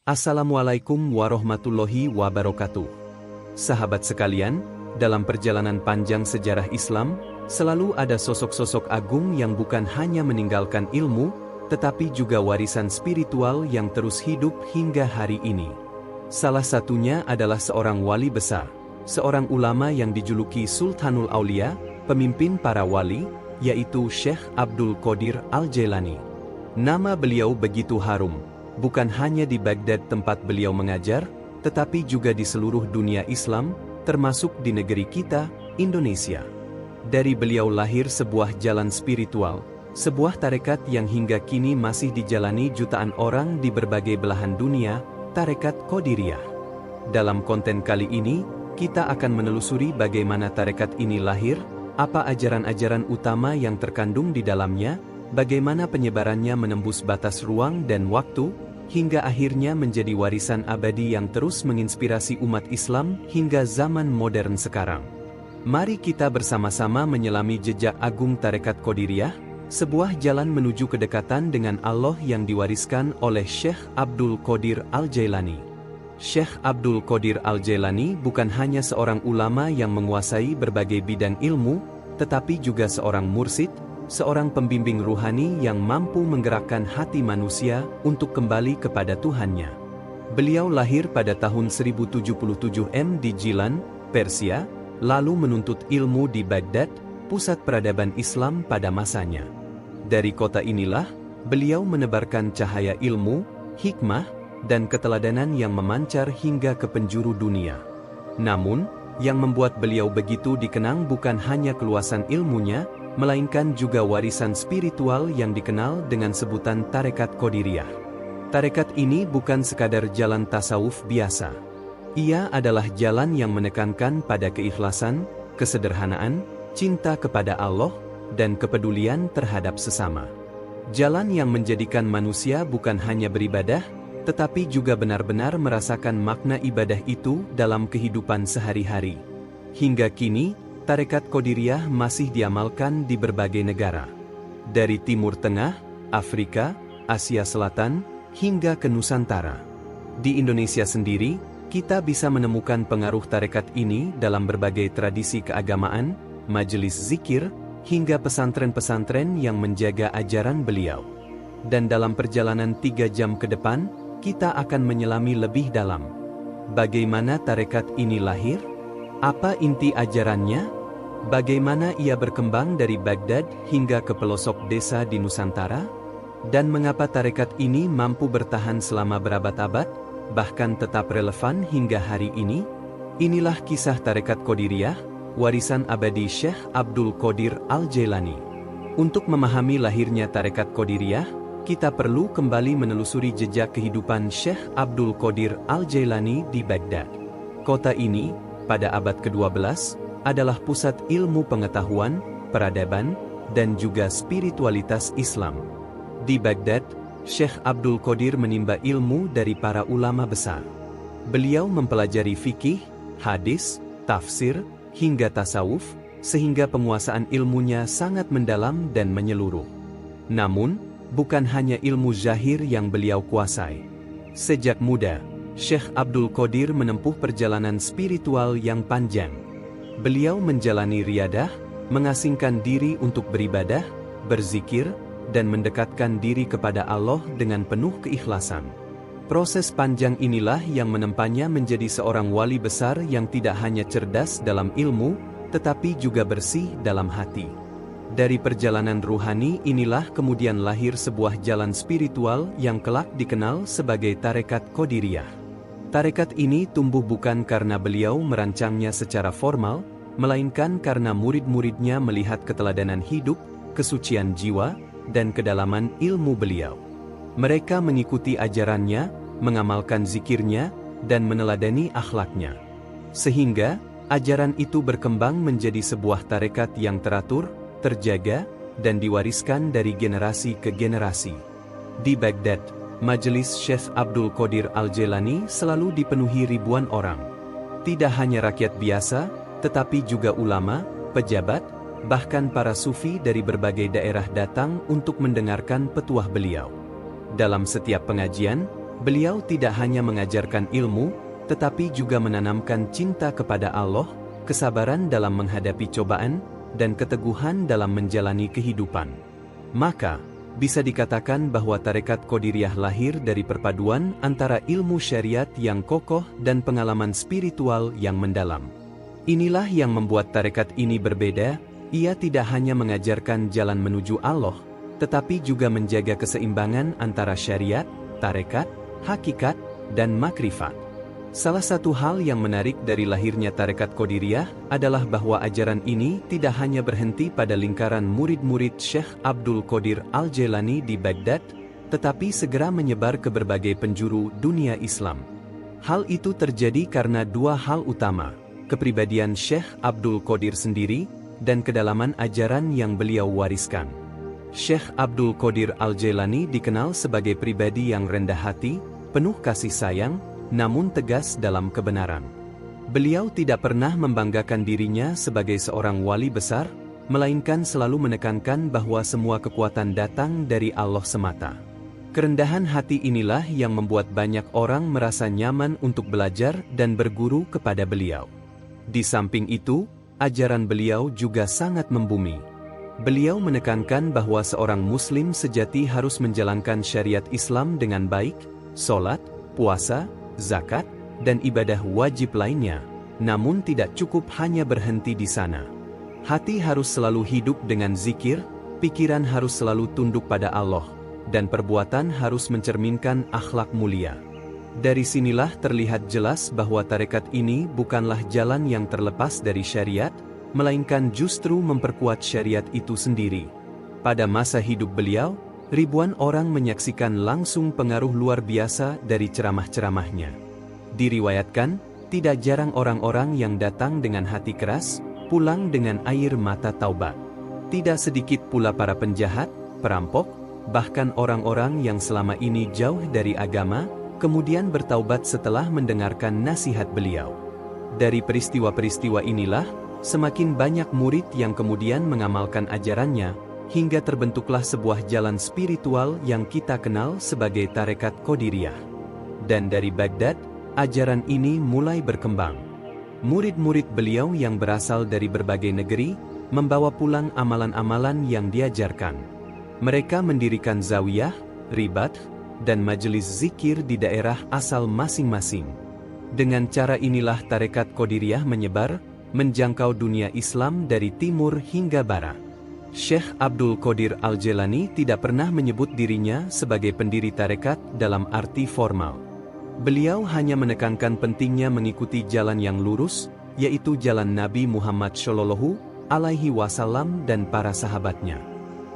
Assalamualaikum warahmatullahi wabarakatuh. Sahabat sekalian, dalam perjalanan panjang sejarah Islam, selalu ada sosok-sosok agung yang bukan hanya meninggalkan ilmu, tetapi juga warisan spiritual yang terus hidup hingga hari ini. Salah satunya adalah seorang wali besar, seorang ulama yang dijuluki Sultanul Aulia, pemimpin para wali, yaitu Syekh Abdul Qadir Al-Jailani. Nama beliau begitu harum, bukan hanya di Baghdad tempat beliau mengajar, tetapi juga di seluruh dunia Islam, termasuk di negeri kita, Indonesia. Dari beliau lahir sebuah jalan spiritual, sebuah tarekat yang hingga kini masih dijalani jutaan orang di berbagai belahan dunia, tarekat Qadiriyah. Dalam konten kali ini, kita akan menelusuri bagaimana tarekat ini lahir, apa ajaran-ajaran utama yang terkandung di dalamnya, bagaimana penyebarannya menembus batas ruang dan waktu, hingga akhirnya menjadi warisan abadi yang terus menginspirasi umat Islam hingga zaman modern sekarang. Mari kita bersama-sama menyelami jejak agung tarekat Qadiriyah, sebuah jalan menuju kedekatan dengan Allah yang diwariskan oleh Syekh Abdul Qadir Al-Jailani. Syekh Abdul Qadir Al-Jailani bukan hanya seorang ulama yang menguasai berbagai bidang ilmu, tetapi juga seorang mursyid, seorang pembimbing ruhani yang mampu menggerakkan hati manusia untuk kembali kepada Tuhannya. Beliau lahir pada tahun 1077 di Jilan, Persia, lalu menuntut ilmu di Baghdad, pusat peradaban Islam pada masanya. Dari kota inilah, beliau menebarkan cahaya ilmu, hikmah, dan keteladanan yang memancar hingga ke penjuru dunia. Namun, yang membuat beliau begitu dikenang bukan hanya keluasan ilmunya, melainkan juga warisan spiritual yang dikenal dengan sebutan tarekat Qadiriyah. Tarekat ini bukan sekadar jalan tasawuf biasa. Ia adalah jalan yang menekankan pada keikhlasan, kesederhanaan, cinta kepada Allah, dan kepedulian terhadap sesama. Jalan yang menjadikan manusia bukan hanya beribadah, tetapi juga benar-benar merasakan makna ibadah itu dalam kehidupan sehari-hari. Hingga kini, tarekat Qadiriyah masih diamalkan di berbagai negara. Dari Timur Tengah, Afrika, Asia Selatan, hingga ke Nusantara. Di Indonesia sendiri, kita bisa menemukan pengaruh tarekat ini dalam berbagai tradisi keagamaan, majelis zikir, hingga pesantren-pesantren yang menjaga ajaran beliau. Dan dalam perjalanan 3 jam ke depan, kita akan menyelami lebih dalam. Bagaimana tarekat ini lahir? Apa inti ajarannya? Bagaimana ia berkembang dari Baghdad hingga ke pelosok desa di Nusantara? Dan mengapa tarekat ini mampu bertahan selama berabad-abad, bahkan tetap relevan hingga hari ini? Inilah kisah tarekat Qadiriyah, warisan abadi Syekh Abdul Qadir Al-Jailani. Untuk memahami lahirnya tarekat Qadiriyah, kita perlu kembali menelusuri jejak kehidupan Syekh Abdul Qadir Al-Jailani di Baghdad. Kota ini, pada abad ke-12, adalah pusat ilmu pengetahuan, peradaban, dan juga spiritualitas Islam. Di Baghdad, Syekh Abdul Qadir menimba ilmu dari para ulama besar. Beliau mempelajari fikih, hadis, tafsir, hingga tasawuf, sehingga penguasaan ilmunya sangat mendalam dan menyeluruh. Namun, bukan hanya ilmu zahir yang beliau kuasai. Sejak muda, Syekh Abdul Qadir menempuh perjalanan spiritual yang panjang. Beliau menjalani riyadah, mengasingkan diri untuk beribadah, berzikir, dan mendekatkan diri kepada Allah dengan penuh keikhlasan. Proses panjang inilah yang menempanya menjadi seorang wali besar yang tidak hanya cerdas dalam ilmu, tetapi juga bersih dalam hati. Dari perjalanan ruhani inilah kemudian lahir sebuah jalan spiritual yang kelak dikenal sebagai tarekat Qadiriyah. Tarekat ini tumbuh bukan karena beliau merancangnya secara formal, melainkan karena murid-muridnya melihat keteladanan hidup, kesucian jiwa, dan kedalaman ilmu beliau. Mereka mengikuti ajarannya, mengamalkan zikirnya, dan meneladani akhlaknya. Sehingga, ajaran itu berkembang menjadi sebuah tarekat yang teratur, terjaga, dan diwariskan dari generasi ke generasi. Di Baghdad, majelis Syekh Abdul Qadir Al-Jailani selalu dipenuhi ribuan orang. Tidak hanya rakyat biasa, tetapi juga ulama, pejabat, bahkan para sufi dari berbagai daerah datang untuk mendengarkan petuah beliau. Dalam setiap pengajian, Beliau tidak hanya mengajarkan ilmu, tetapi juga menanamkan cinta kepada Allah, kesabaran dalam menghadapi cobaan, dan keteguhan dalam menjalani kehidupan. Maka, bisa dikatakan bahwa tarekat Qadiriyah lahir dari perpaduan antara ilmu syariat yang kokoh dan pengalaman spiritual yang mendalam. Inilah yang membuat tarekat ini berbeda, ia tidak hanya mengajarkan jalan menuju Allah, tetapi juga menjaga keseimbangan antara syariat, tarekat, hakikat, dan makrifat. Salah satu hal yang menarik dari lahirnya tarekat Qadiriyah adalah bahwa ajaran ini tidak hanya berhenti pada lingkaran murid-murid Syekh Abdul Qadir Al-Jailani di Baghdad, tetapi segera menyebar ke berbagai penjuru dunia Islam. Hal itu terjadi karena dua hal utama, kepribadian Syekh Abdul Qadir sendiri, dan kedalaman ajaran yang beliau wariskan. Syekh Abdul Qadir Al-Jailani dikenal sebagai pribadi yang rendah hati, penuh kasih sayang, namun tegas dalam kebenaran. Beliau tidak pernah membanggakan dirinya sebagai seorang wali besar, melainkan selalu menekankan bahwa semua kekuatan datang dari Allah semata. Kerendahan hati inilah yang membuat banyak orang merasa nyaman untuk belajar dan berguru kepada beliau. Di samping itu, ajaran beliau juga sangat membumi. Beliau menekankan bahwa seorang muslim sejati harus menjalankan syariat Islam dengan baik, sholat, puasa, zakat, dan ibadah wajib lainnya, namun tidak cukup hanya berhenti di sana. Hati harus selalu hidup dengan zikir, pikiran harus selalu tunduk pada Allah, dan perbuatan harus mencerminkan akhlak mulia. Dari sinilah terlihat jelas bahwa tarekat ini bukanlah jalan yang terlepas dari syariat, melainkan justru memperkuat syariat itu sendiri. Pada masa hidup beliau, ribuan orang menyaksikan langsung pengaruh luar biasa dari ceramah-ceramahnya. Diriwayatkan, tidak jarang orang-orang yang datang dengan hati keras, pulang dengan air mata taubat. Tidak sedikit pula para penjahat, perampok, bahkan orang-orang yang selama ini jauh dari agama, kemudian bertaubat setelah mendengarkan nasihat beliau. Dari peristiwa-peristiwa inilah, semakin banyak murid yang kemudian mengamalkan ajarannya, hingga terbentuklah sebuah jalan spiritual yang kita kenal sebagai tarekat Qadiriyah. Dan dari Baghdad, ajaran ini mulai berkembang. Murid-murid beliau yang berasal dari berbagai negeri, membawa pulang amalan-amalan yang diajarkan. Mereka mendirikan zawiyah, ribat, dan majelis zikir di daerah asal masing-masing. Dengan cara inilah tarekat Qadiriyah menyebar, menjangkau dunia Islam dari timur hingga barat. Syekh Abdul Qadir Al-Jailani tidak pernah menyebut dirinya sebagai pendiri tarekat dalam arti formal. Beliau hanya menekankan pentingnya mengikuti jalan yang lurus, yaitu jalan Nabi Muhammad Shallallahu Alaihi Wasallam dan para sahabatnya.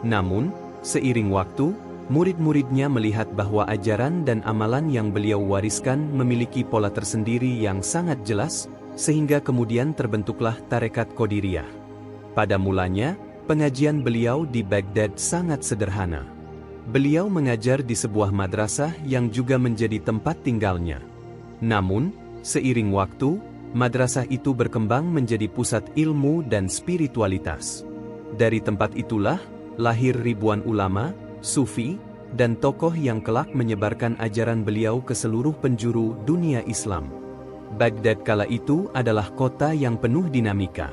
Namun, seiring waktu, murid-muridnya melihat bahwa ajaran dan amalan yang beliau wariskan memiliki pola tersendiri yang sangat jelas, sehingga kemudian terbentuklah tarekat Qadiriyah. Pada mulanya, pengajian beliau di Baghdad sangat sederhana. Beliau mengajar di sebuah madrasah yang juga menjadi tempat tinggalnya. Namun, seiring waktu, madrasah itu berkembang menjadi pusat ilmu dan spiritualitas. Dari tempat itulah, lahir ribuan ulama, sufi, dan tokoh yang kelak menyebarkan ajaran beliau ke seluruh penjuru dunia Islam. Baghdad kala itu adalah kota yang penuh dinamika.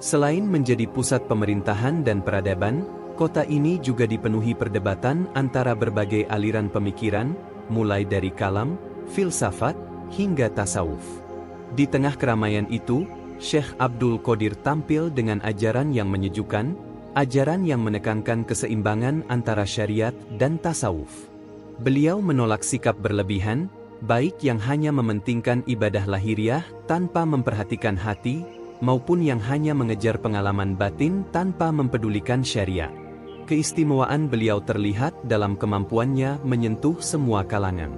Selain menjadi pusat pemerintahan dan peradaban, kota ini juga dipenuhi perdebatan antara berbagai aliran pemikiran, mulai dari kalam, filsafat, hingga tasawuf. Di tengah keramaian itu, Syekh Abdul Qadir tampil dengan ajaran yang menyejukkan, ajaran yang menekankan keseimbangan antara syariat dan tasawuf. Beliau menolak sikap berlebihan, baik yang hanya mementingkan ibadah lahiriah tanpa memperhatikan hati, maupun yang hanya mengejar pengalaman batin tanpa mempedulikan syariat. Keistimewaan beliau terlihat dalam kemampuannya menyentuh semua kalangan.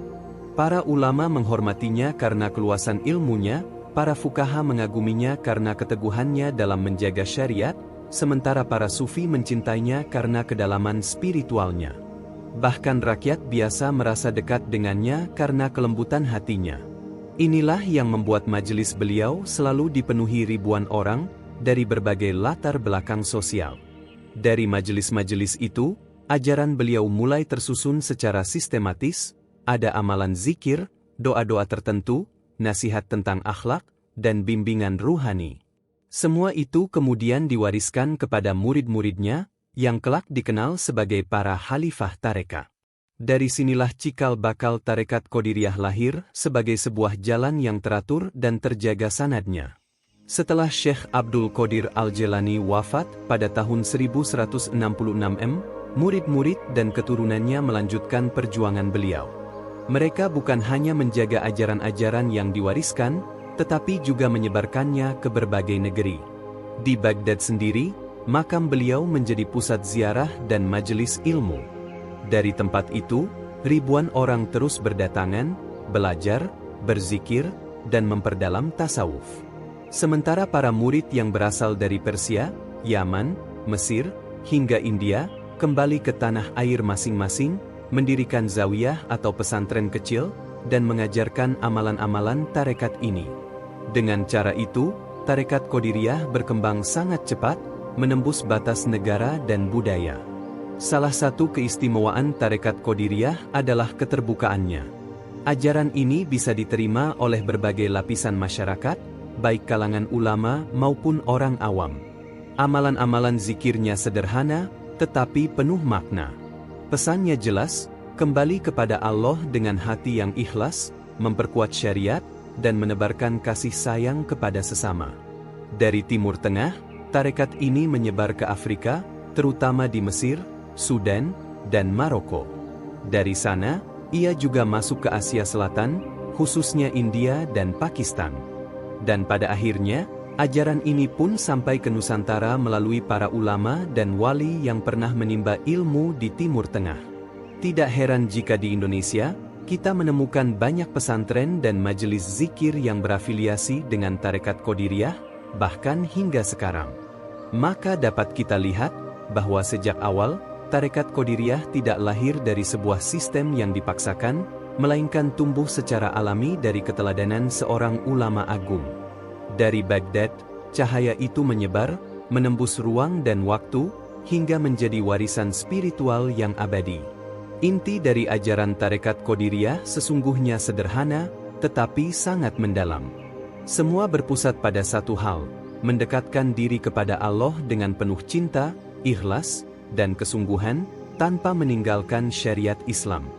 Para ulama menghormatinya karena keluasan ilmunya, para fuqaha mengaguminya karena keteguhannya dalam menjaga syariat, sementara para sufi mencintainya karena kedalaman spiritualnya. Bahkan rakyat biasa merasa dekat dengannya karena kelembutan hatinya. Inilah yang membuat majelis beliau selalu dipenuhi ribuan orang dari berbagai latar belakang sosial. Dari majelis-majelis itu, ajaran beliau mulai tersusun secara sistematis, ada amalan zikir, doa-doa tertentu, nasihat tentang akhlak, dan bimbingan ruhani. Semua itu kemudian diwariskan kepada murid-muridnya, yang kelak dikenal sebagai para khalifah tarekat. Dari sinilah cikal bakal tarekat Qadiriyah lahir sebagai sebuah jalan yang teratur dan terjaga sanadnya. Setelah Syekh Abdul Qadir Al-Jailani wafat pada tahun 1166 murid-murid dan keturunannya melanjutkan perjuangan beliau. Mereka bukan hanya menjaga ajaran-ajaran yang diwariskan, tetapi juga menyebarkannya ke berbagai negeri. Di Baghdad sendiri, makam beliau menjadi pusat ziarah dan majelis ilmu. Dari tempat itu, ribuan orang terus berdatangan, belajar, berzikir, dan memperdalam tasawuf. Sementara para murid yang berasal dari Persia, Yaman, Mesir, hingga India, kembali ke tanah air masing-masing, mendirikan zawiyah atau pesantren kecil, dan mengajarkan amalan-amalan tarekat ini. Dengan cara itu, tarekat Qadiriyah berkembang sangat cepat, menembus batas negara dan budaya. Salah satu keistimewaan tarekat Qadiriyah adalah keterbukaannya. Ajaran ini bisa diterima oleh berbagai lapisan masyarakat, baik kalangan ulama maupun orang awam. Amalan-amalan zikirnya sederhana, tetapi penuh makna. Pesannya jelas, kembali kepada Allah dengan hati yang ikhlas, memperkuat syariat, dan menebarkan kasih sayang kepada sesama. Dari Timur Tengah, tarekat ini menyebar ke Afrika, terutama di Mesir, Sudan, dan Maroko. Dari sana, ia juga masuk ke Asia Selatan, khususnya India dan Pakistan. Dan pada akhirnya, ajaran ini pun sampai ke Nusantara melalui para ulama dan wali yang pernah menimba ilmu di Timur Tengah. Tidak heran jika di Indonesia, kita menemukan banyak pesantren dan majelis zikir yang berafiliasi dengan tarekat Qadiriyah, bahkan hingga sekarang. Maka dapat kita lihat bahwa sejak awal, tarekat Qadiriyah tidak lahir dari sebuah sistem yang dipaksakan, melainkan tumbuh secara alami dari keteladanan seorang ulama agung. Dari Baghdad, cahaya itu menyebar, menembus ruang dan waktu, hingga menjadi warisan spiritual yang abadi. Inti dari ajaran tarekat Qadiriyah sesungguhnya sederhana, tetapi sangat mendalam. Semua berpusat pada satu hal, mendekatkan diri kepada Allah dengan penuh cinta, ikhlas, dan kesungguhan, tanpa meninggalkan syariat Islam.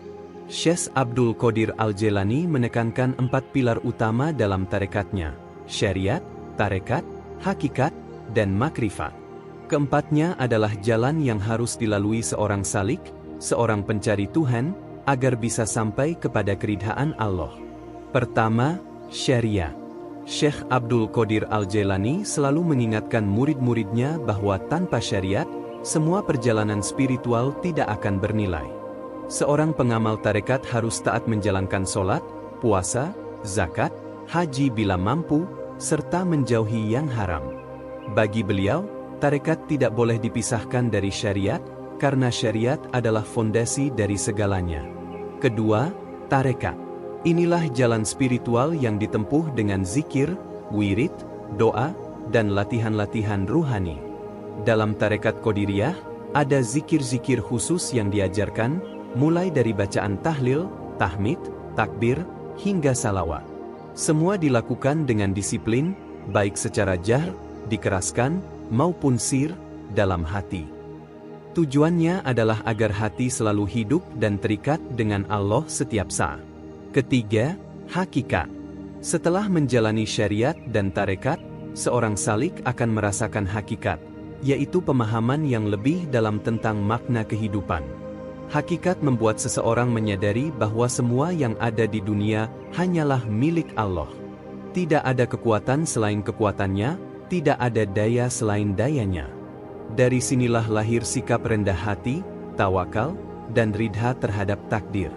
Syekh Abdul Qadir Al-Jailani menekankan 4 pilar utama dalam tarekatnya: syariat, tarekat, hakikat, dan makrifat. Keempatnya adalah jalan yang harus dilalui seorang salik, seorang pencari Tuhan, agar bisa sampai kepada keridhaan Allah. Pertama, syariat. Syekh Abdul Qadir Al-Jailani selalu mengingatkan murid-muridnya bahwa tanpa syariat, semua perjalanan spiritual tidak akan bernilai. Seorang pengamal tarekat harus taat menjalankan sholat, puasa, zakat, haji bila mampu, serta menjauhi yang haram. Bagi beliau, tarekat tidak boleh dipisahkan dari syariat, karena syariat adalah fondasi dari segalanya. Kedua, tarekat. Inilah jalan spiritual yang ditempuh dengan zikir, wirid, doa, dan latihan-latihan ruhani. Dalam tarekat Qadiriyah, ada zikir-zikir khusus yang diajarkan, mulai dari bacaan tahlil, tahmid, takbir, hingga salawat. Semua dilakukan dengan disiplin, baik secara jahr, dikeraskan, maupun sir, dalam hati. Tujuannya adalah agar hati selalu hidup dan terikat dengan Allah setiap saat. Ketiga, hakikat. Setelah menjalani syariat dan tarekat, seorang salik akan merasakan hakikat, yaitu pemahaman yang lebih dalam tentang makna kehidupan. Hakikat membuat seseorang menyadari bahwa semua yang ada di dunia hanyalah milik Allah. Tidak ada kekuatan selain kekuatannya, tidak ada daya selain dayanya. Dari sinilah lahir sikap rendah hati, tawakal, dan ridha terhadap takdir.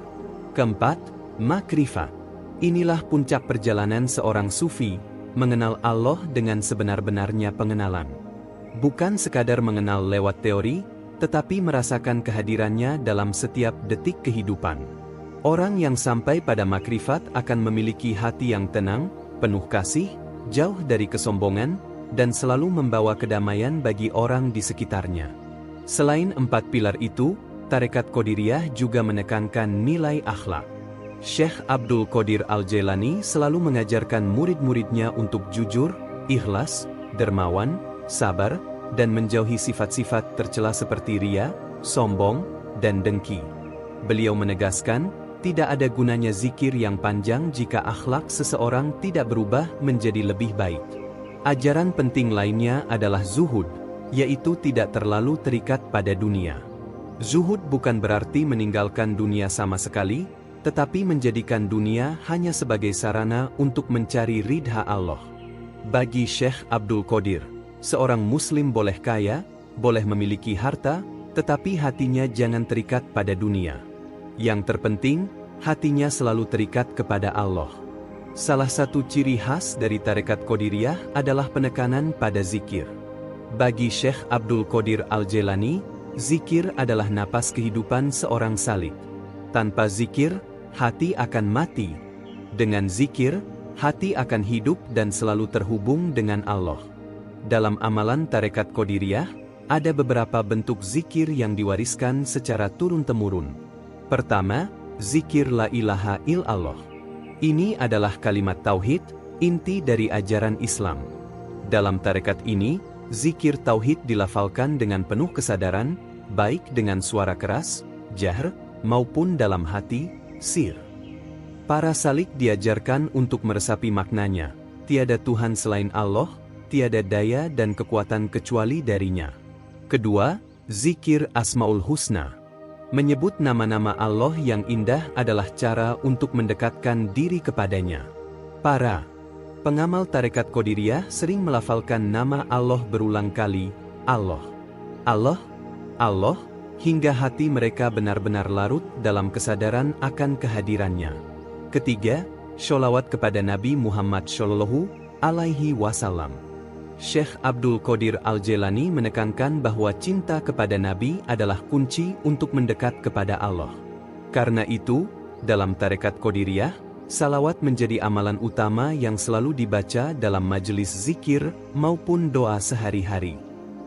Keempat, makrifat. Inilah puncak perjalanan seorang sufi, mengenal Allah dengan sebenar-benarnya pengenalan. Bukan sekadar mengenal lewat teori, tetapi merasakan kehadirannya dalam setiap detik kehidupan. Orang yang sampai pada makrifat akan memiliki hati yang tenang, penuh kasih, jauh dari kesombongan, dan selalu membawa kedamaian bagi orang di sekitarnya. Selain 4 pilar itu, tarekat Qadiriyah juga menekankan nilai akhlak. Syekh Abdul Qadir Al-Jailani selalu mengajarkan murid-muridnya untuk jujur, ikhlas, dermawan, sabar, dan menjauhi sifat-sifat tercela seperti ria, sombong, dan dengki. Beliau menegaskan, tidak ada gunanya zikir yang panjang jika akhlak seseorang tidak berubah menjadi lebih baik. Ajaran penting lainnya adalah zuhud, yaitu tidak terlalu terikat pada dunia. Zuhud bukan berarti meninggalkan dunia sama sekali, tetapi menjadikan dunia hanya sebagai sarana untuk mencari ridha Allah. Bagi Syekh Abdul Qadir, seorang muslim boleh kaya, boleh memiliki harta, tetapi hatinya jangan terikat pada dunia. Yang terpenting, hatinya selalu terikat kepada Allah. Salah satu ciri khas dari tarekat Qadiriyah adalah penekanan pada zikir. Bagi Syekh Abdul Qadir Al-Jailani, zikir adalah napas kehidupan seorang salik. Tanpa zikir, hati akan mati. Dengan zikir, hati akan hidup dan selalu terhubung dengan Allah. Dalam amalan tarekat Qadiriyah, ada beberapa bentuk zikir yang diwariskan secara turun-temurun. Pertama, zikir la ilaha illallah. Ini adalah kalimat tauhid, inti dari ajaran Islam. Dalam tarekat ini, zikir tauhid dilafalkan dengan penuh kesadaran, baik dengan suara keras, jahr, maupun dalam hati, sir. Para salik diajarkan untuk meresapi maknanya, tiada Tuhan selain Allah, tiada daya dan kekuatan kecuali darinya. Kedua, zikir Asmaul Husna. Menyebut nama-nama Allah yang indah adalah cara untuk mendekatkan diri kepadanya. Para pengamal tarekat Qadiriyah sering melafalkan nama Allah berulang kali, Allah, Allah, Allah, hingga hati mereka benar-benar larut dalam kesadaran akan kehadirannya. Ketiga, sholawat kepada Nabi Muhammad Shallallahu Alaihi Wasallam. Syekh Abdul Qadir Al-Jailani menekankan bahwa cinta kepada Nabi adalah kunci untuk mendekat kepada Allah. Karena itu, dalam tarekat Qadiriyah, salawat menjadi amalan utama yang selalu dibaca dalam majelis zikir maupun doa sehari-hari.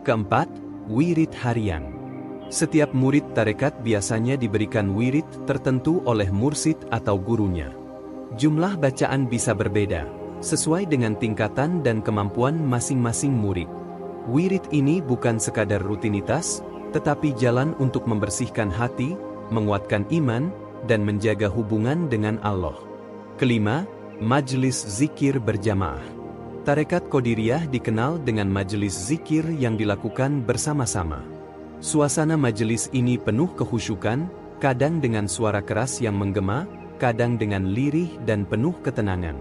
Keempat, wirid harian. Setiap murid tarekat biasanya diberikan wirid tertentu oleh mursid atau gurunya. Jumlah bacaan bisa berbeda, sesuai dengan tingkatan dan kemampuan masing-masing murid. Wirid ini bukan sekadar rutinitas, tetapi jalan untuk membersihkan hati, menguatkan iman, dan menjaga hubungan dengan Allah. Kelima, majelis zikir berjamaah. Tarekat Qadiriyah dikenal dengan majelis zikir yang dilakukan bersama-sama. Suasana majelis ini penuh kehusyukan, kadang dengan suara keras yang menggema, kadang dengan lirih dan penuh ketenangan.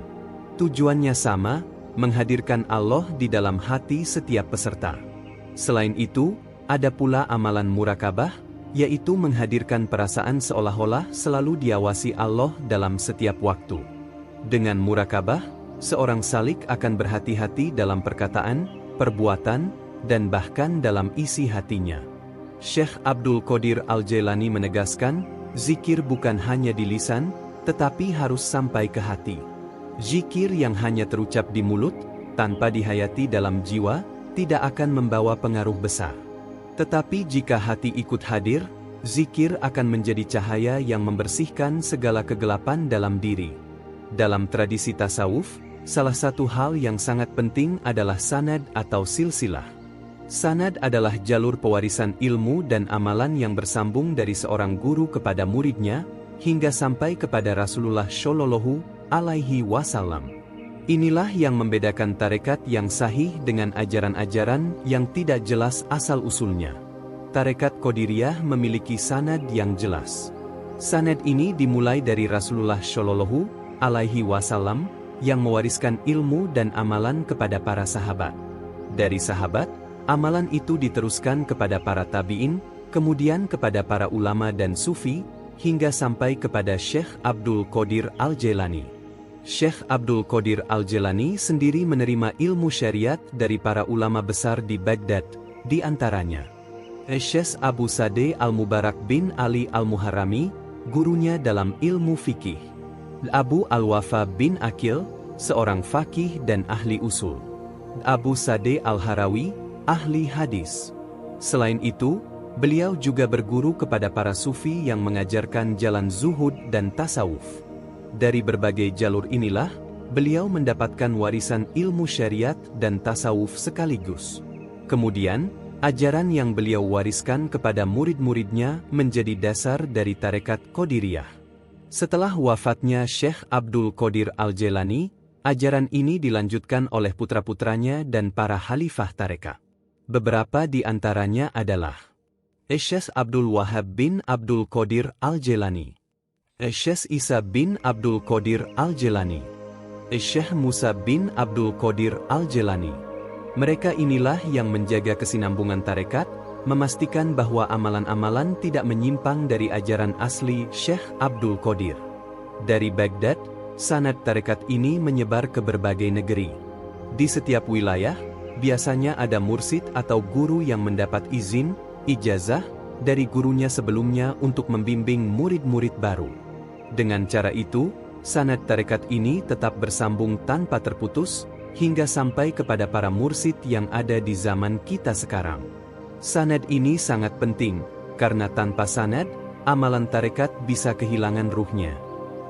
Tujuannya sama, menghadirkan Allah di dalam hati setiap peserta. Selain itu, ada pula amalan murakabah, yaitu menghadirkan perasaan seolah-olah selalu diawasi Allah dalam setiap waktu. Dengan murakabah, seorang salik akan berhati-hati dalam perkataan, perbuatan, dan bahkan dalam isi hatinya. Syekh Abdul Qadir Al-Jailani menegaskan, zikir bukan hanya di lisan, tetapi harus sampai ke hati. Zikir yang hanya terucap di mulut, tanpa dihayati dalam jiwa, tidak akan membawa pengaruh besar. Tetapi jika hati ikut hadir, zikir akan menjadi cahaya yang membersihkan segala kegelapan dalam diri. Dalam tradisi tasawuf, salah satu hal yang sangat penting adalah sanad atau silsilah. Sanad adalah jalur pewarisan ilmu dan amalan yang bersambung dari seorang guru kepada muridnya, hingga sampai kepada Rasulullah Shallallahu Alaihi Wasallam. Inilah yang membedakan tarekat yang sahih dengan ajaran-ajaran yang tidak jelas asal-usulnya. Tarekat Qadiriyah memiliki sanad yang jelas. Sanad ini dimulai dari Rasulullah Shallallahu Alaihi Wasallam yang mewariskan ilmu dan amalan kepada para sahabat. Dari sahabat, amalan itu diteruskan kepada para tabi'in, kemudian kepada para ulama dan sufi, hingga sampai kepada Syekh Abdul Qadir Al-Jailani. Syekh Abdul Qadir Al-Jailani sendiri menerima ilmu syariat dari para ulama besar di Baghdad, di antaranya Syekh Abu Sade Al-Mubarak bin Ali Al-Muharrami, gurunya dalam ilmu fikih, Abu Al-Wafa bin Akil, seorang faqih dan ahli usul, Abu Sade Al-Harawi, ahli hadis. Selain itu, beliau juga berguru kepada para sufi yang mengajarkan jalan zuhud dan tasawuf. Dari berbagai jalur inilah, beliau mendapatkan warisan ilmu syariat dan tasawuf sekaligus. Kemudian, ajaran yang beliau wariskan kepada murid-muridnya menjadi dasar dari tarekat Qadiriyah. Setelah wafatnya Syekh Abdul Qadir Al-Jailani, ajaran ini dilanjutkan oleh putra-putranya dan para khalifah tarekat. Beberapa di antaranya adalah Syekh Abdul Wahab bin Abdul Qadir Al-Jailani, Syekh Isa bin Abdul Qadir Al-Jailani, Syekh Musa bin Abdul Qadir Al-Jailani. Mereka inilah yang menjaga kesinambungan tarekat, memastikan bahwa amalan-amalan tidak menyimpang dari ajaran asli Syekh Abdul Qadir. Dari Baghdad, sanad tarekat ini menyebar ke berbagai negeri. Di setiap wilayah, biasanya ada mursid atau guru yang mendapat izin, ijazah, dari gurunya sebelumnya untuk membimbing murid-murid baru. Dengan cara itu, sanad tarekat ini tetap bersambung tanpa terputus, hingga sampai kepada para mursid yang ada di zaman kita sekarang. Sanad ini sangat penting, karena tanpa sanad, amalan tarekat bisa kehilangan ruhnya.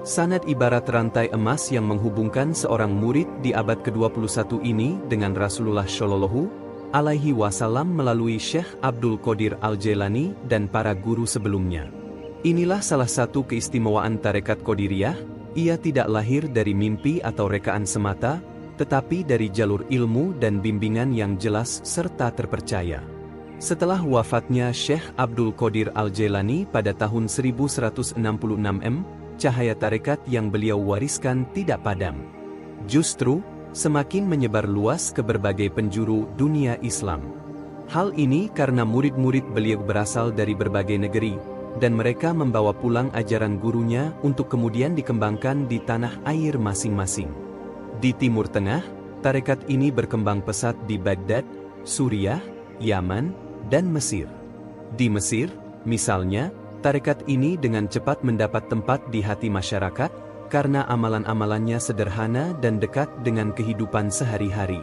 Sanad ibarat rantai emas yang menghubungkan seorang murid di abad ke-21 ini dengan Rasulullah Shallallahu Alaihi Wasallam melalui Syekh Abdul Qadir Al-Jailani dan para guru sebelumnya. Inilah salah satu keistimewaan tarekat Qadiriyah, ia tidak lahir dari mimpi atau rekaan semata, tetapi dari jalur ilmu dan bimbingan yang jelas serta terpercaya. Setelah wafatnya Syekh Abdul Qadir Al-Jailani pada tahun 1166 cahaya tarekat yang beliau wariskan tidak padam. Justru, semakin menyebar luas ke berbagai penjuru dunia Islam. Hal ini karena murid-murid beliau berasal dari berbagai negeri, dan mereka membawa pulang ajaran gurunya untuk kemudian dikembangkan di tanah air masing-masing. Di Timur Tengah, tarekat ini berkembang pesat di Baghdad, Suriah, Yaman, dan Mesir. Di Mesir, misalnya, tarekat ini dengan cepat mendapat tempat di hati masyarakat, karena amalan-amalannya sederhana dan dekat dengan kehidupan sehari-hari.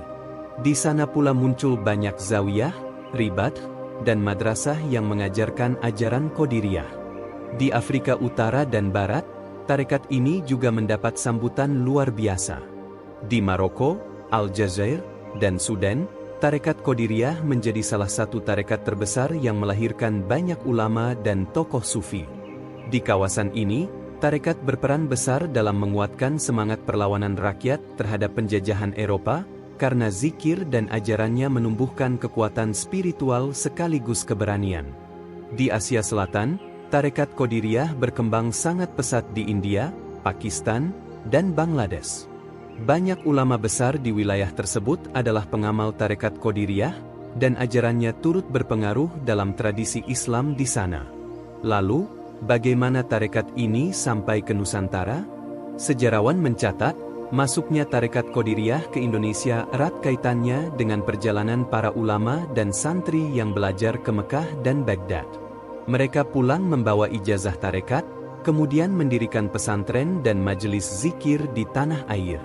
Di sana pula muncul banyak zawiyah, ribat, dan madrasah yang mengajarkan ajaran Qadiriyah. Di Afrika Utara dan Barat, tarekat ini juga mendapat sambutan luar biasa. Di Maroko, Aljazair, dan Sudan, tarekat Qadiriyah menjadi salah satu tarekat terbesar yang melahirkan banyak ulama dan tokoh sufi. Di kawasan ini, tarekat berperan besar dalam menguatkan semangat perlawanan rakyat terhadap penjajahan Eropa, karena zikir dan ajarannya menumbuhkan kekuatan spiritual sekaligus keberanian. Di Asia Selatan, tarekat Qadiriyah berkembang sangat pesat di India, Pakistan, dan Bangladesh. Banyak ulama besar di wilayah tersebut adalah pengamal tarekat Qadiriyah, dan ajarannya turut berpengaruh dalam tradisi Islam di sana. Lalu, bagaimana tarekat ini sampai ke Nusantara? Sejarawan mencatat, masuknya tarekat Qadiriyah ke Indonesia erat kaitannya dengan perjalanan para ulama dan santri yang belajar ke Mekah dan Baghdad. Mereka pulang membawa ijazah tarekat, kemudian mendirikan pesantren dan majelis zikir di tanah air.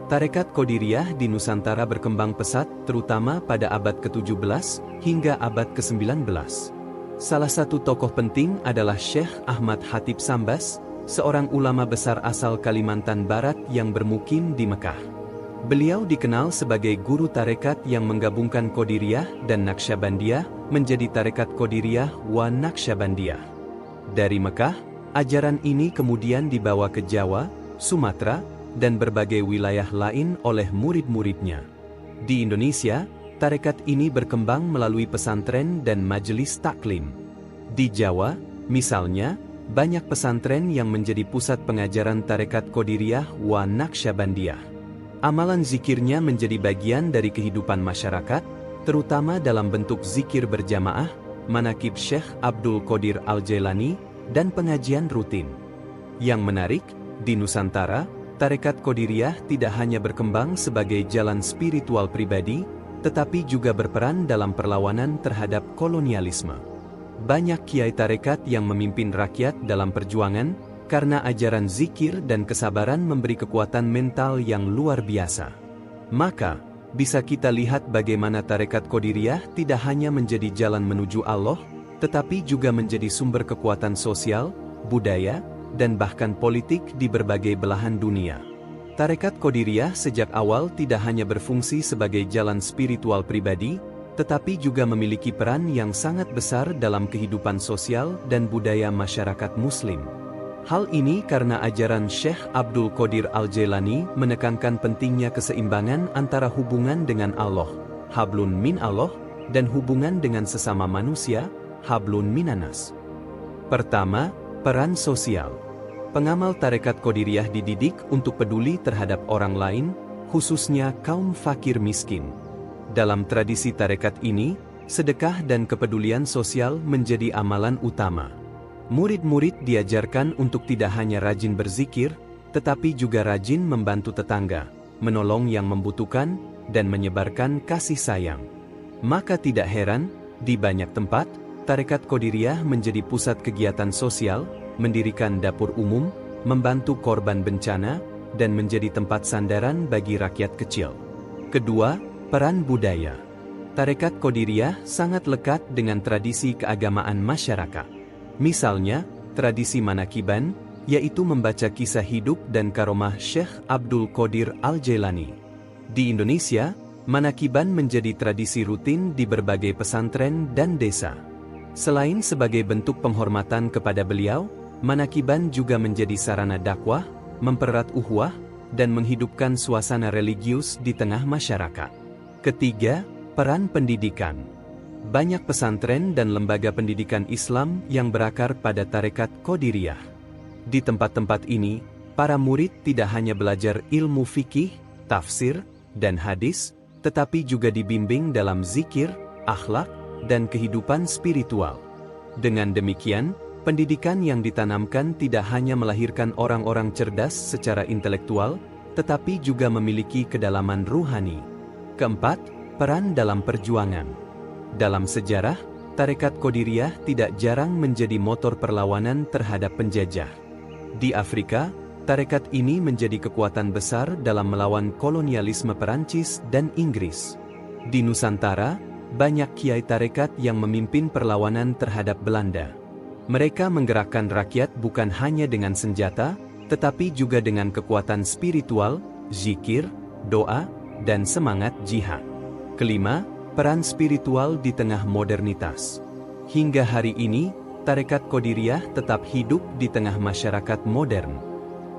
Tarekat Qadiriyah di Nusantara berkembang pesat terutama pada abad ke-17 hingga abad ke-19. Salah satu tokoh penting adalah Syekh Ahmad Khatib Sambas, seorang ulama besar asal Kalimantan Barat yang bermukim di Mekah. Beliau dikenal sebagai guru tarekat yang menggabungkan Qadiriyah dan Naqsyabandiyah menjadi tarekat Qadiriyah wa Naqsyabandiyah. Dari Mekah, ajaran ini kemudian dibawa ke Jawa, Sumatera, dan berbagai wilayah lain oleh murid-muridnya. Di Indonesia, tarekat ini berkembang melalui pesantren dan majelis taklim. Di Jawa, misalnya, banyak pesantren yang menjadi pusat pengajaran tarekat Qadiriyah wa Naqsyabandiyah. Amalan zikirnya menjadi bagian dari kehidupan masyarakat, terutama dalam bentuk zikir berjamaah, manaqib Syekh Abdul Qadir Al-Jailani, dan pengajian rutin. Yang menarik, di Nusantara, tarekat Qadiriyah tidak hanya berkembang sebagai jalan spiritual pribadi, tetapi juga berperan dalam perlawanan terhadap kolonialisme. Banyak kiai tarekat yang memimpin rakyat dalam perjuangan, karena ajaran zikir dan kesabaran memberi kekuatan mental yang luar biasa. Maka, bisa kita lihat bagaimana tarekat Qadiriyah tidak hanya menjadi jalan menuju Allah, tetapi juga menjadi sumber kekuatan sosial, budaya, dan bahkan politik di berbagai belahan dunia. Tarekat Qadiriyah sejak awal tidak hanya berfungsi sebagai jalan spiritual pribadi, tetapi juga memiliki peran yang sangat besar dalam kehidupan sosial dan budaya masyarakat Muslim. Hal ini karena ajaran Syekh Abdul Qadir Al-Jailani menekankan pentingnya keseimbangan antara hubungan dengan Allah, hablun min Allah, dan hubungan dengan sesama manusia, hablun minanas. Pertama, peran sosial. Pengamal tarekat Qadiriyah dididik untuk peduli terhadap orang lain, khususnya kaum fakir miskin. Dalam tradisi tarekat ini, sedekah dan kepedulian sosial menjadi amalan utama. Murid-murid diajarkan untuk tidak hanya rajin berzikir, tetapi juga rajin membantu tetangga, menolong yang membutuhkan, dan menyebarkan kasih sayang. Maka tidak heran, di banyak tempat, tarekat Qadiriyah menjadi pusat kegiatan sosial, mendirikan dapur umum, membantu korban bencana, dan menjadi tempat sandaran bagi rakyat kecil. Kedua, peran budaya. Tarekat Qadiriyah sangat lekat dengan tradisi keagamaan masyarakat. Misalnya, tradisi manakiban, yaitu membaca kisah hidup dan karomah Syekh Abdul Qadir Al-Jailani. Di Indonesia, manakiban menjadi tradisi rutin di berbagai pesantren dan desa. Selain sebagai bentuk penghormatan kepada beliau, manakiban juga menjadi sarana dakwah, mempererat ukhuwah, dan menghidupkan suasana religius di tengah masyarakat. Ketiga, peran pendidikan. Banyak pesantren dan lembaga pendidikan Islam yang berakar pada tarekat Qadiriyah. Di tempat-tempat ini, para murid tidak hanya belajar ilmu fikih, tafsir, dan hadis, tetapi juga dibimbing dalam zikir, akhlak, dan kehidupan spiritual. Dengan demikian, pendidikan yang ditanamkan tidak hanya melahirkan orang-orang cerdas secara intelektual, tetapi juga memiliki kedalaman ruhani. Keempat, peran dalam perjuangan. Dalam sejarah, tarekat Qadiriyah tidak jarang menjadi motor perlawanan terhadap penjajah. Di Afrika, tarekat ini menjadi kekuatan besar dalam melawan kolonialisme Perancis dan Inggris. Di Nusantara, banyak kiai tarekat yang memimpin perlawanan terhadap Belanda. Mereka menggerakkan rakyat bukan hanya dengan senjata, tetapi juga dengan kekuatan spiritual, zikir, doa, dan semangat jihad. Kelima, peran spiritual di tengah modernitas. Hingga hari ini, tarekat Qadiriyah tetap hidup di tengah masyarakat modern.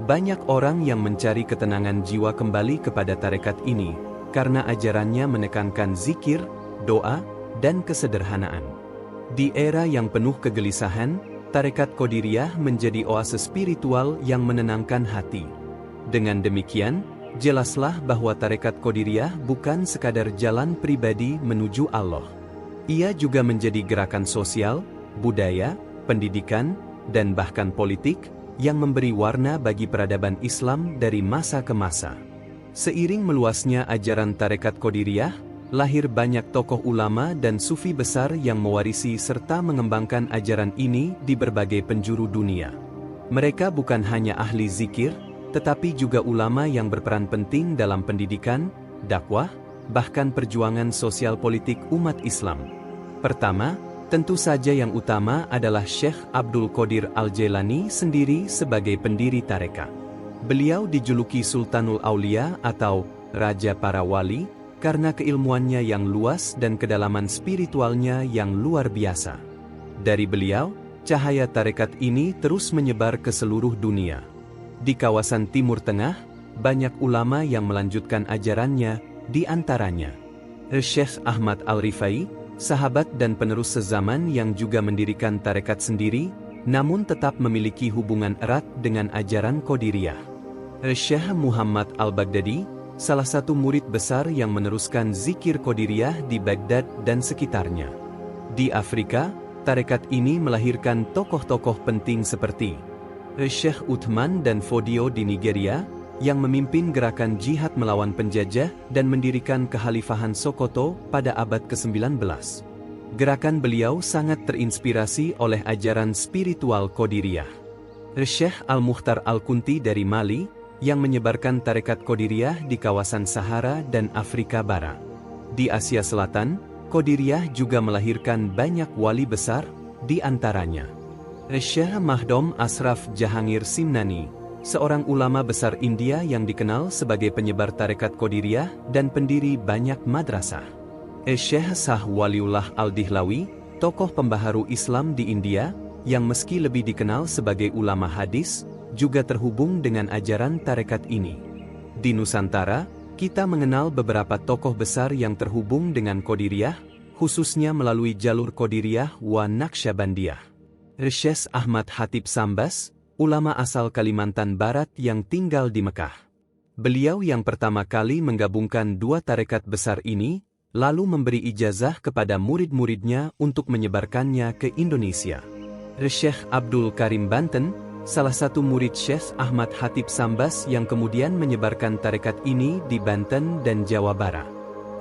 Banyak orang yang mencari ketenangan jiwa kembali kepada tarekat ini, karena ajarannya menekankan zikir, doa, dan kesederhanaan. Di era yang penuh kegelisahan, tarekat Qadiriyah menjadi oase spiritual yang menenangkan hati. Dengan demikian, jelaslah bahwa tarekat Qadiriyah bukan sekadar jalan pribadi menuju Allah. Ia juga menjadi gerakan sosial, budaya, pendidikan, dan bahkan politik yang memberi warna bagi peradaban Islam dari masa ke masa. Seiring meluasnya ajaran tarekat Qadiriyah, lahir banyak tokoh ulama dan sufi besar yang mewarisi serta mengembangkan ajaran ini di berbagai penjuru dunia. Mereka bukan hanya ahli zikir, tetapi juga ulama yang berperan penting dalam pendidikan, dakwah, bahkan perjuangan sosial politik umat Islam. Pertama, tentu saja yang utama adalah Syekh Abdul Qadir Al-Jailani sendiri sebagai pendiri tarekat. Beliau dijuluki Sultanul Aulia atau Raja Para Wali, karena keilmuannya yang luas dan kedalaman spiritualnya yang luar biasa. Dari beliau, cahaya tarekat ini terus menyebar ke seluruh dunia. Di kawasan Timur Tengah, banyak ulama yang melanjutkan ajarannya, di antaranya Syekh Ahmad Al-Rifai, sahabat dan penerus sezaman yang juga mendirikan tarekat sendiri, namun tetap memiliki hubungan erat dengan ajaran Qadiriyah. Syekh Muhammad Al-Baghdadi, salah satu murid besar yang meneruskan zikir Qadiriyah di Baghdad dan sekitarnya. Di Afrika, tarekat ini melahirkan tokoh-tokoh penting seperti Syekh Uthman dan Fodio di Nigeria, yang memimpin gerakan jihad melawan penjajah dan mendirikan kekhalifahan Sokoto pada abad ke-19. Gerakan beliau sangat terinspirasi oleh ajaran spiritual Qadiriyah. Syekh Al-Mukhtar Al-Kunti dari Mali, yang menyebarkan tarekat Qadiriyah di kawasan Sahara dan Afrika Barat. Di Asia Selatan, Qadiriyah juga melahirkan banyak wali besar, di antaranya Syekh Mahdom Ashraf Jahangir Simnani, seorang ulama besar India yang dikenal sebagai penyebar tarekat Qadiriyah dan pendiri banyak madrasah. Syekh Shah Waliullah Al-Dihlawi, tokoh pembaharu Islam di India, yang meski lebih dikenal sebagai ulama hadis, juga terhubung dengan ajaran tarekat ini. Di Nusantara, kita mengenal beberapa tokoh besar yang terhubung dengan Qadiriyah, khususnya melalui jalur Qadiriyah wa Naqsyabandiyah. Syekh Ahmad Hatib Sambas, ulama asal Kalimantan Barat yang tinggal di Mekah. Beliau yang pertama kali menggabungkan dua tarekat besar ini, lalu memberi ijazah kepada murid-muridnya untuk menyebarkannya ke Indonesia. Syekh Abdul Karim Banten, salah satu murid Syekh Ahmad Hatib Sambas yang kemudian menyebarkan tarekat ini di Banten dan Jawa Barat.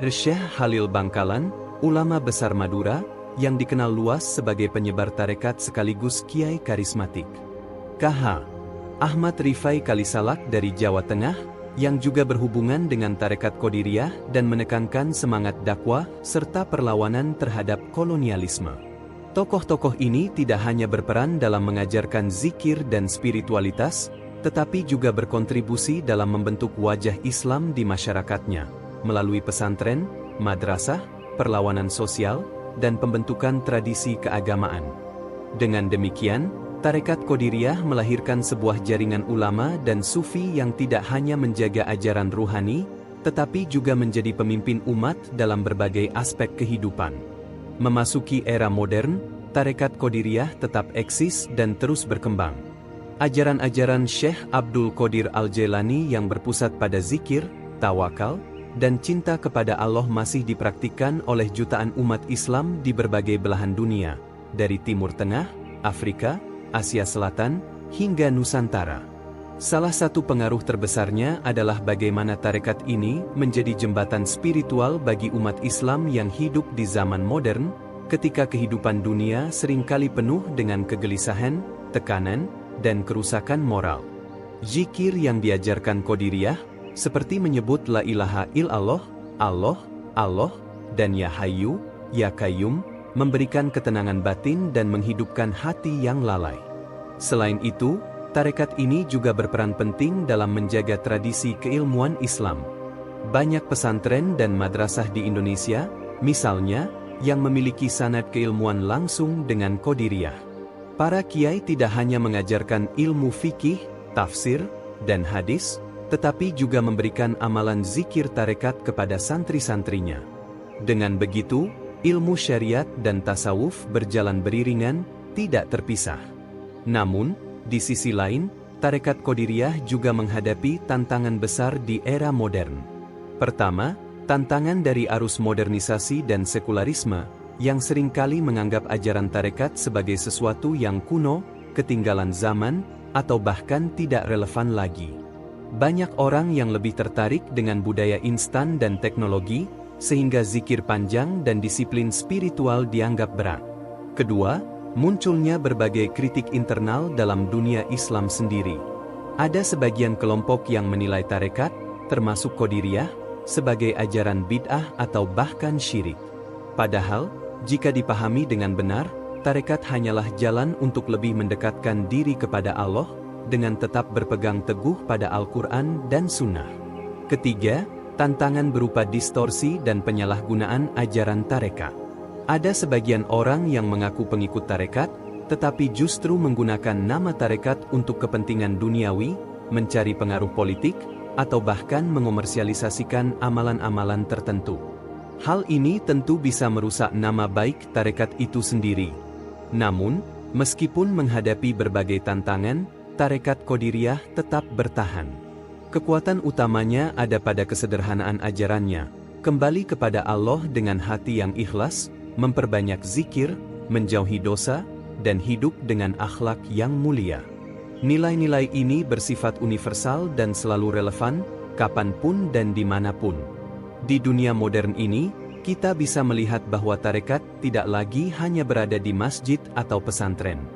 Syekh Halil Bangkalan, ulama besar Madura, yang dikenal luas sebagai penyebar tarekat sekaligus kiai karismatik. KH Ahmad Rifai Kalisalak dari Jawa Tengah, yang juga berhubungan dengan tarekat Qadiriyah dan menekankan semangat dakwah serta perlawanan terhadap kolonialisme. Tokoh-tokoh ini tidak hanya berperan dalam mengajarkan zikir dan spiritualitas, tetapi juga berkontribusi dalam membentuk wajah Islam di masyarakatnya, melalui pesantren, madrasah, perlawanan sosial, dan pembentukan tradisi keagamaan. Dengan demikian, tarekat Qadiriyah melahirkan sebuah jaringan ulama dan sufi yang tidak hanya menjaga ajaran ruhani, tetapi juga menjadi pemimpin umat dalam berbagai aspek kehidupan. Memasuki era modern, tarekat Qadiriyah tetap eksis dan terus berkembang. Ajaran-ajaran Syekh Abdul Qadir Al-Jailani yang berpusat pada zikir, tawakal, dan cinta kepada Allah masih dipraktikkan oleh jutaan umat Islam di berbagai belahan dunia, dari Timur Tengah, Afrika, Asia Selatan, hingga Nusantara. Salah satu pengaruh terbesarnya adalah bagaimana tarekat ini menjadi jembatan spiritual bagi umat Islam yang hidup di zaman modern, ketika kehidupan dunia seringkali penuh dengan kegelisahan, tekanan, dan kerusakan moral. Zikir yang diajarkan Qadiriyah, seperti menyebut La ilaha illallah, Allah, Allah, dan Ya Hayyu, Ya Qayyum, memberikan ketenangan batin dan menghidupkan hati yang lalai. Selain itu, tarekat ini juga berperan penting dalam menjaga tradisi keilmuan Islam. Banyak pesantren dan madrasah di Indonesia, misalnya, yang memiliki sanad keilmuan langsung dengan Qadiriyah. Para kiai tidak hanya mengajarkan ilmu fikih, tafsir, dan hadis, tetapi juga memberikan amalan zikir tarekat kepada santri-santrinya. Dengan begitu, ilmu syariat dan tasawuf berjalan beriringan, tidak terpisah. Namun, di sisi lain, tarekat Qadiriyah juga menghadapi tantangan besar di era modern. Pertama, tantangan dari arus modernisasi dan sekularisme, yang seringkali menganggap ajaran tarekat sebagai sesuatu yang kuno, ketinggalan zaman, atau bahkan tidak relevan lagi. Banyak orang yang lebih tertarik dengan budaya instan dan teknologi, sehingga zikir panjang dan disiplin spiritual dianggap berat. Kedua, munculnya berbagai kritik internal dalam dunia Islam sendiri. Ada sebagian kelompok yang menilai tarekat, termasuk Qadiriyah, sebagai ajaran bid'ah atau bahkan syirik. Padahal, jika dipahami dengan benar, tarekat hanyalah jalan untuk lebih mendekatkan diri kepada Allah, dengan tetap berpegang teguh pada Al-Quran dan Sunnah. Ketiga, tantangan berupa distorsi dan penyalahgunaan ajaran tarekat. Ada sebagian orang yang mengaku pengikut tarekat, tetapi justru menggunakan nama tarekat untuk kepentingan duniawi, mencari pengaruh politik, atau bahkan mengomersialisasikan amalan-amalan tertentu. Hal ini tentu bisa merusak nama baik tarekat itu sendiri. Namun, meskipun menghadapi berbagai tantangan, tarekat Qadiriyah tetap bertahan. Kekuatan utamanya ada pada kesederhanaan ajarannya, kembali kepada Allah dengan hati yang ikhlas, memperbanyak zikir, menjauhi dosa, dan hidup dengan akhlak yang mulia. Nilai-nilai ini bersifat universal dan selalu relevan, kapanpun dan dimanapun. Di dunia modern ini, kita bisa melihat bahwa tarekat tidak lagi hanya berada di masjid atau pesantren.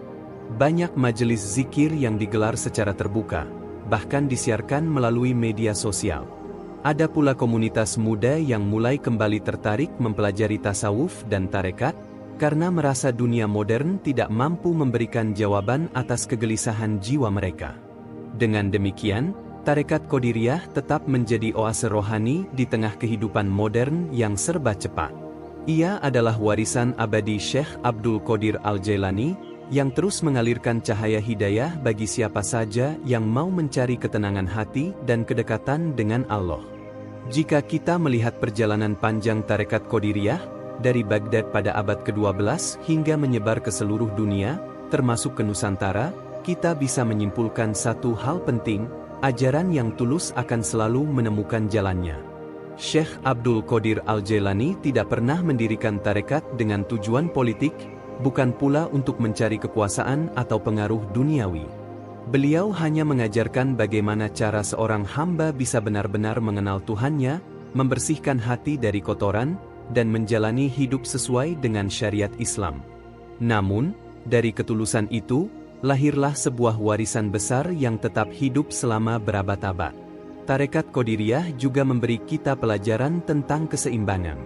Banyak majelis zikir yang digelar secara terbuka, bahkan disiarkan melalui media sosial. Ada pula komunitas muda yang mulai kembali tertarik mempelajari tasawuf dan tarekat, karena merasa dunia modern tidak mampu memberikan jawaban atas kegelisahan jiwa mereka. Dengan demikian, Tarekat Qadiriyah tetap menjadi oase rohani di tengah kehidupan modern yang serba cepat. Ia adalah warisan abadi Syekh Abdul Qadir Al-Jailani, yang terus mengalirkan cahaya hidayah bagi siapa saja yang mau mencari ketenangan hati dan kedekatan dengan Allah. Jika kita melihat perjalanan panjang Tarekat Qadiriyah, dari Baghdad pada abad ke-12 hingga menyebar ke seluruh dunia, termasuk ke Nusantara, kita bisa menyimpulkan satu hal penting, ajaran yang tulus akan selalu menemukan jalannya. Syekh Abdul Qadir Al-Jailani tidak pernah mendirikan tarekat dengan tujuan politik, bukan pula untuk mencari kekuasaan atau pengaruh duniawi. Beliau hanya mengajarkan bagaimana cara seorang hamba bisa benar-benar mengenal Tuhannya, membersihkan hati dari kotoran, dan menjalani hidup sesuai dengan syariat Islam. Namun, dari ketulusan itu, lahirlah sebuah warisan besar yang tetap hidup selama berabad-abad. Tarekat Qadiriyah juga memberi kita pelajaran tentang keseimbangan.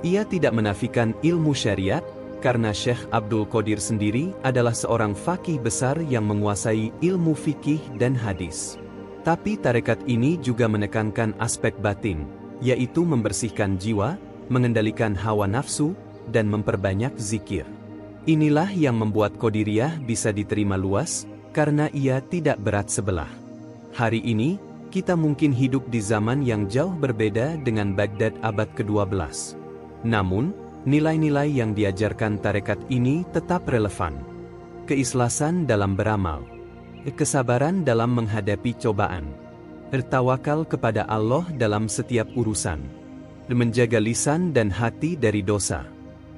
Ia tidak menafikan ilmu syariat, karena Syekh Abdul Qadir sendiri adalah seorang faqih besar yang menguasai ilmu fikih dan hadis. Tapi tarekat ini juga menekankan aspek batin, yaitu membersihkan jiwa, mengendalikan hawa nafsu, dan memperbanyak zikir. Inilah yang membuat Qadiriyah bisa diterima luas, karena ia tidak berat sebelah. Hari ini, kita mungkin hidup di zaman yang jauh berbeda dengan Baghdad abad ke-12. Namun, nilai-nilai yang diajarkan tarekat ini tetap relevan. Keikhlasan dalam beramal, kesabaran dalam menghadapi cobaan, bertawakal kepada Allah dalam setiap urusan, menjaga lisan dan hati dari dosa,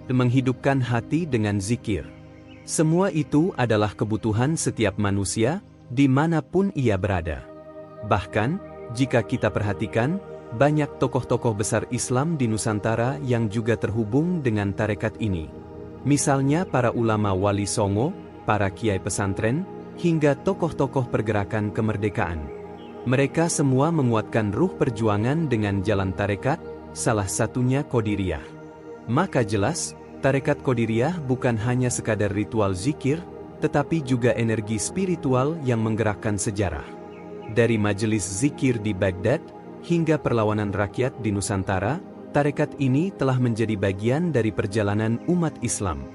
menghidupkan hati dengan zikir. Semua itu adalah kebutuhan setiap manusia, dimanapun ia berada. Bahkan, jika kita perhatikan, banyak tokoh-tokoh besar Islam di Nusantara yang juga terhubung dengan tarekat ini. Misalnya para ulama wali songo, para kiai pesantren, hingga tokoh-tokoh pergerakan kemerdekaan. Mereka semua menguatkan ruh perjuangan dengan jalan tarekat, salah satunya Qadiriyah. Maka jelas, tarekat Qadiriyah bukan hanya sekadar ritual zikir, tetapi juga energi spiritual yang menggerakkan sejarah. Dari majelis zikir di Baghdad, hingga perlawanan rakyat di Nusantara, tarekat ini telah menjadi bagian dari perjalanan umat Islam.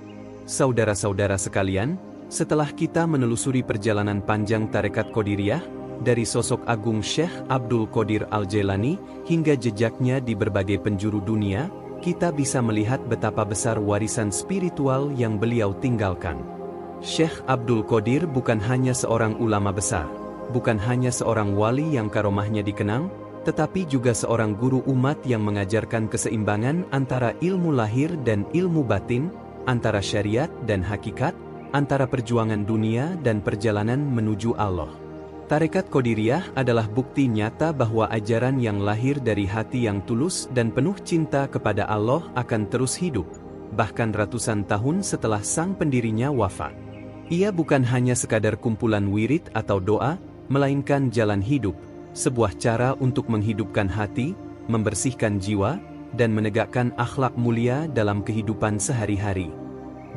Saudara-saudara sekalian, setelah kita menelusuri perjalanan panjang tarekat Qadiriyah, dari sosok agung Syekh Abdul Qadir Al-Jailani hingga jejaknya di berbagai penjuru dunia, kita bisa melihat betapa besar warisan spiritual yang beliau tinggalkan. Syekh Abdul Qadir bukan hanya seorang ulama besar, bukan hanya seorang wali yang karomahnya dikenang, tetapi juga seorang guru umat yang mengajarkan keseimbangan antara ilmu lahir dan ilmu batin, antara syariat dan hakikat, antara perjuangan dunia dan perjalanan menuju Allah. Tarekat Qadiriyah adalah bukti nyata bahwa ajaran yang lahir dari hati yang tulus dan penuh cinta kepada Allah akan terus hidup, bahkan ratusan tahun setelah sang pendirinya wafat. Ia bukan hanya sekadar kumpulan wirid atau doa, melainkan jalan hidup, sebuah cara untuk menghidupkan hati, membersihkan jiwa, dan menegakkan akhlak mulia dalam kehidupan sehari-hari.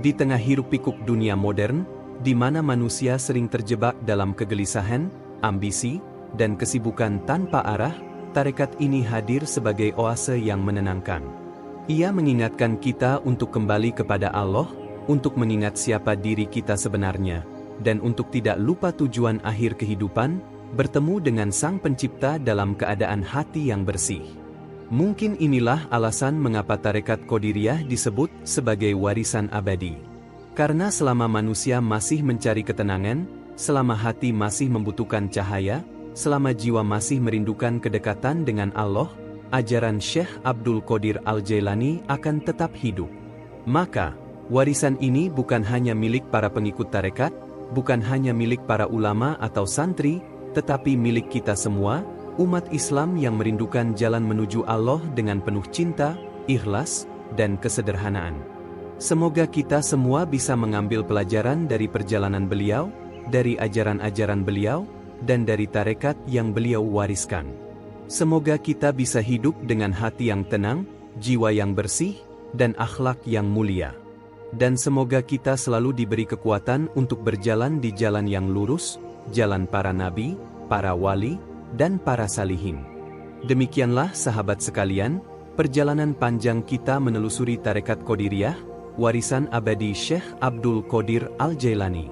Di tengah hiruk-pikuk dunia modern, di mana manusia sering terjebak dalam kegelisahan, ambisi, dan kesibukan tanpa arah, tarekat ini hadir sebagai oase yang menenangkan. Ia mengingatkan kita untuk kembali kepada Allah, untuk mengingat siapa diri kita sebenarnya, dan untuk tidak lupa tujuan akhir kehidupan, bertemu dengan Sang Pencipta dalam keadaan hati yang bersih. Mungkin inilah alasan mengapa tarekat Qadiriyah disebut sebagai warisan abadi. Karena selama manusia masih mencari ketenangan, selama hati masih membutuhkan cahaya, selama jiwa masih merindukan kedekatan dengan Allah, ajaran Syekh Abdul Qadir Al-Jailani akan tetap hidup. Maka, warisan ini bukan hanya milik para pengikut tarekat, bukan hanya milik para ulama atau santri, tetapi milik kita semua, umat Islam yang merindukan jalan menuju Allah dengan penuh cinta, ikhlas, dan kesederhanaan. Semoga kita semua bisa mengambil pelajaran dari perjalanan beliau, dari ajaran-ajaran beliau, dan dari tarekat yang beliau wariskan. Semoga kita bisa hidup dengan hati yang tenang, jiwa yang bersih, dan akhlak yang mulia. dan semoga kita selalu diberi kekuatan untuk berjalan di jalan yang lurus, jalan para nabi, para wali, dan para salihin. Demikianlah sahabat sekalian, perjalanan panjang kita menelusuri Tarekat Qadiriyah, warisan abadi Syekh Abdul Qadir Al-Jailani.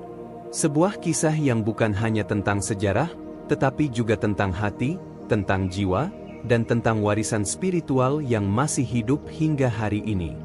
Sebuah kisah yang bukan hanya tentang sejarah, tetapi juga tentang hati, tentang jiwa, dan tentang warisan spiritual yang masih hidup hingga hari ini.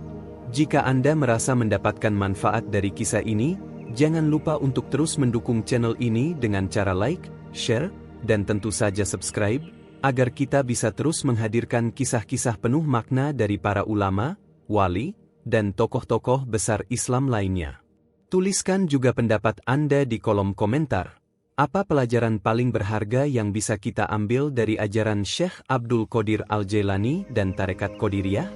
Jika Anda merasa mendapatkan manfaat dari kisah ini, jangan lupa untuk terus mendukung channel ini dengan cara like, share, dan tentu saja subscribe, agar kita bisa terus menghadirkan kisah-kisah penuh makna dari para ulama, wali, dan tokoh-tokoh besar Islam lainnya. Tuliskan juga pendapat Anda di kolom komentar. Apa pelajaran paling berharga yang bisa kita ambil dari ajaran Syekh Abdul Qadir Al-Jailani dan Tarekat Qadiriyah?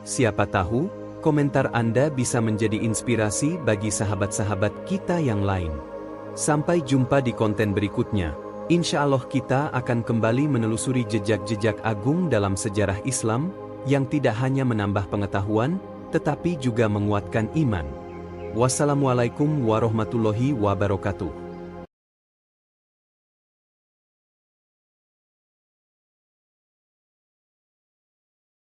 Siapa tahu, komentar Anda bisa menjadi inspirasi bagi sahabat-sahabat kita yang lain. Sampai jumpa di konten berikutnya. Insya Allah kita akan kembali menelusuri jejak-jejak agung dalam sejarah Islam, yang tidak hanya menambah pengetahuan, tetapi juga menguatkan iman. Wassalamualaikum warahmatullahi wabarakatuh.